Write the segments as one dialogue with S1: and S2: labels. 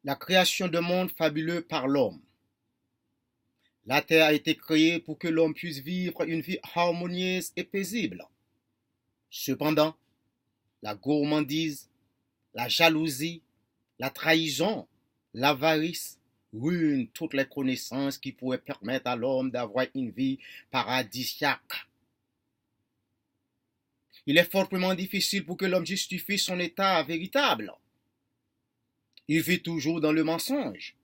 S1: La création de monde fabuleux par l'homme. La terre a été créée pour que l'homme puisse vivre une vie harmonieuse et paisible. Cependant, la gourmandise, la jalousie, la trahison, l'avarice ruinent toutes les connaissances qui pourraient permettre à l'homme d'avoir une vie paradisiaque. Il est fortement difficile pour que l'homme justifie son état véritable. Il vit toujours dans le mensonge.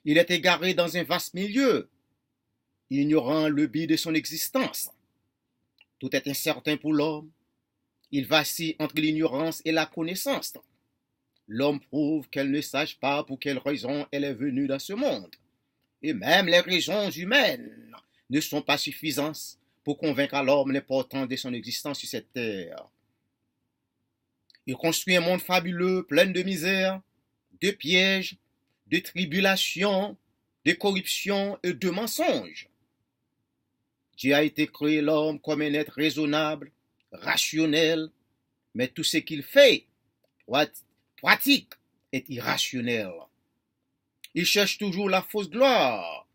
S1: Il est égaré dans un vaste milieu, ignorant le but de son existence. Tout est incertain pour l'homme. Il vacille entre l'ignorance et la connaissance. L'homme prouve qu'elle ne sache pas pour quelle raison elle est venue dans ce monde. Et même les raisons humaines ne sont pas suffisantes pour convaincre à l'homme l'importance de son existence sur cette terre. Il construit un monde fabuleux, plein de misère, de pièges, de tribulations, de corruption et de mensonges. Dieu a été créé l'homme comme un être raisonnable, rationnel, mais tout ce qu'il fait, pratique, est irrationnel. Il cherche toujours la fausse gloire.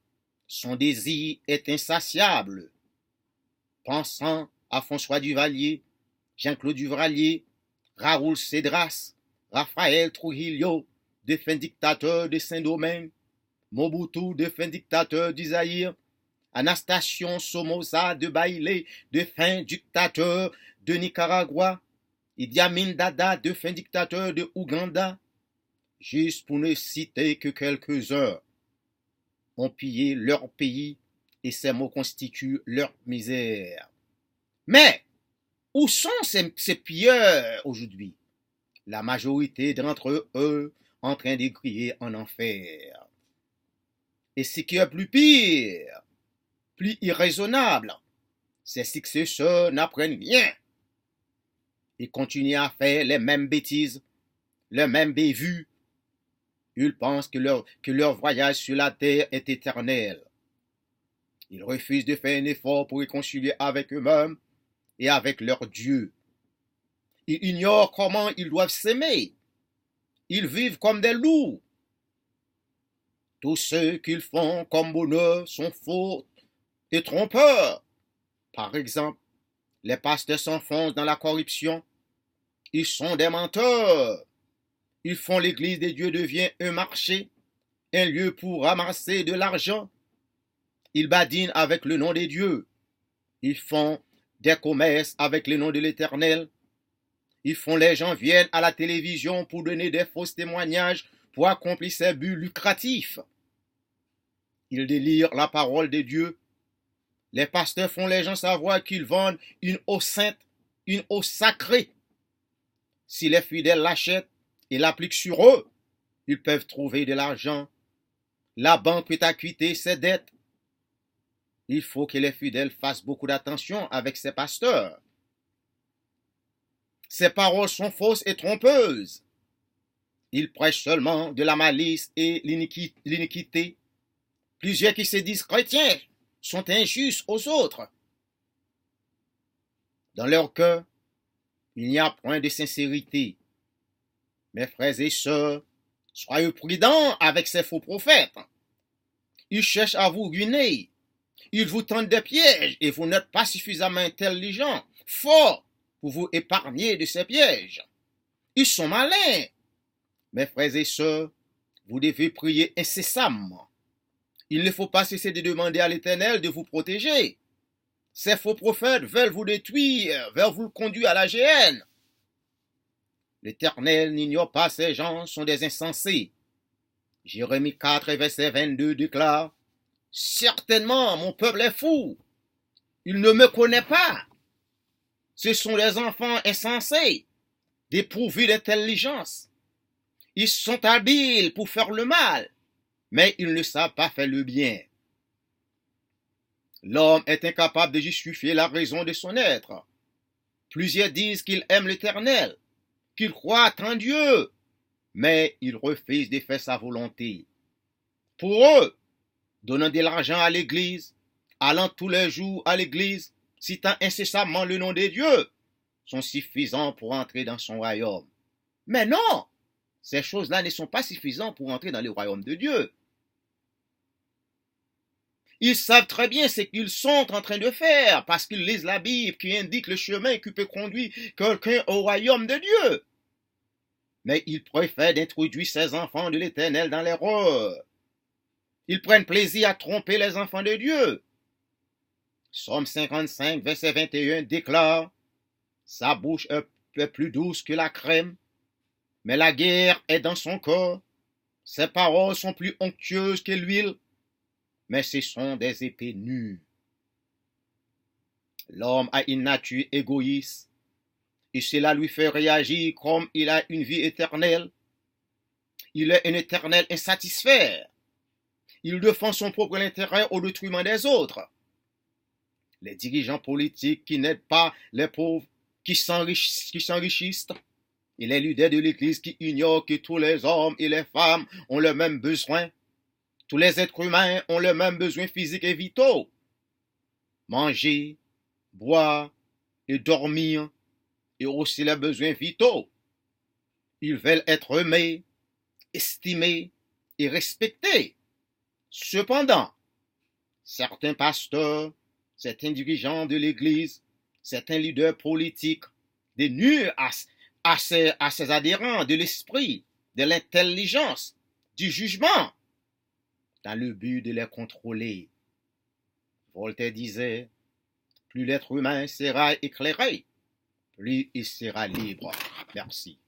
S1: Son désir est insatiable. Pensant à François Duvalier, Jean-Claude Duvalier, Raoul Cédras, Raphaël Trujillo, défunt dictateur de Saint-Domingue, Mobutu, défunt dictateur du Zaïre, Anastasio Somoza de Bailey, défunt dictateur de Nicaragua, Idi Amin Dada, défunt dictateur de Ouganda, juste pour ne citer que quelques-uns, ont pillé leur pays et ces mots constituent leur misère. Mais, où sont ces pilleurs aujourd'hui? La majorité d'entre eux en train de crier en enfer. Et ce qui est plus pire, plus irraisonnable, ces successeurs n'apprennent rien. Ils continuent à faire les mêmes bêtises, les mêmes bévues. Ils pensent que leur voyage sur la terre est éternel. Ils refusent de faire un effort pour réconcilier avec eux-mêmes et avec leur Dieu. Ils ignorent comment ils doivent s'aimer. Ils vivent comme des loups. Tous ceux qu'ils font comme bonheur sont faux et trompeurs. Par exemple, les pasteurs s'enfoncent dans la corruption. Ils sont des menteurs. Ils font l'église des dieux devient un marché, un lieu pour ramasser de l'argent. Ils badinent avec le nom des dieux. Ils font des commerces avec le nom de l'Éternel. Ils font les gens viennent à la télévision pour donner des faux témoignages pour accomplir ces buts lucratifs. Ils délirent la parole de Dieu. Les pasteurs font les gens savoir qu'ils vendent une eau sainte, une eau sacrée. Si les fidèles l'achètent et l'appliquent sur eux, ils peuvent trouver de l'argent. La banque peut acquitter ses dettes. Il faut que les fidèles fassent beaucoup d'attention avec ces pasteurs. Ces paroles sont fausses et trompeuses. Ils prêchent seulement de la malice et l'iniquité. Plusieurs qui se disent chrétiens sont injustes aux autres. Dans leur cœur, il n'y a point de sincérité. Mes frères et sœurs, soyez prudents avec ces faux prophètes. Ils cherchent à vous ruiner. Ils vous tendent des pièges et vous n'êtes pas suffisamment intelligent, fort, pour vous épargner de ces pièges. Ils sont malins. Mes frères et sœurs, vous devez prier incessamment. Il ne faut pas cesser de demander à l'Éternel de vous protéger. Ces faux prophètes veulent vous détruire, veulent vous conduire à la géhenne. L'Éternel n'ignore pas ces gens, sont des insensés. Jérémie 4, verset 22 déclare, « Certainement, mon peuple est fou. Il ne me connaît pas. Ce sont des enfants insensés, dépourvus d'intelligence. Ils sont habiles pour faire le mal, mais ils ne savent pas faire le bien. » L'homme est incapable de justifier la raison de son être. Plusieurs disent qu'ils aiment l'Éternel, qu'ils croient en Dieu, mais ils refusent de faire sa volonté. Pour eux, donnant de l'argent à l'église, allant tous les jours à l'église, citant incessamment le nom de Dieu, sont suffisants pour entrer dans son royaume. Mais non, Ces choses-là ne sont pas suffisantes pour entrer dans le royaume de Dieu. Ils savent très bien ce qu'ils sont en train de faire parce qu'ils lisent la Bible qui indique le chemin qui peut conduire quelqu'un au royaume de Dieu. Mais ils préfèrent d'introduire ces enfants de l'Éternel dans l'erreur. Ils prennent plaisir à tromper les enfants de Dieu. Psaume 55, verset 21 déclare « Sa bouche est plus douce que la crème, mais la guerre est dans son corps. Ses paroles sont plus onctueuses que l'huile, mais ce sont des épées nues. » L'homme a une nature égoïste, et cela lui fait réagir comme il a une vie éternelle. Il est un éternel insatisfait. Il défend son propre intérêt au détriment des autres. Les dirigeants politiques qui n'aident pas les pauvres, qui s'enrichissent, et les leaders de l'Église qui ignorent que tous les hommes et les femmes ont le même besoin. Tous les êtres humains ont les mêmes besoins physiques et vitaux. Manger, boire et dormir, et aussi les besoins vitaux. Ils veulent être aimés, estimés et respectés. Cependant, certains pasteurs, certains dirigeants de l'Église, certains leaders politiques dénuent à ses adhérents de l'esprit, de l'intelligence, du jugement, dans le but de les contrôler. Voltaire disait, plus l'être humain sera éclairé, plus il sera libre. Merci.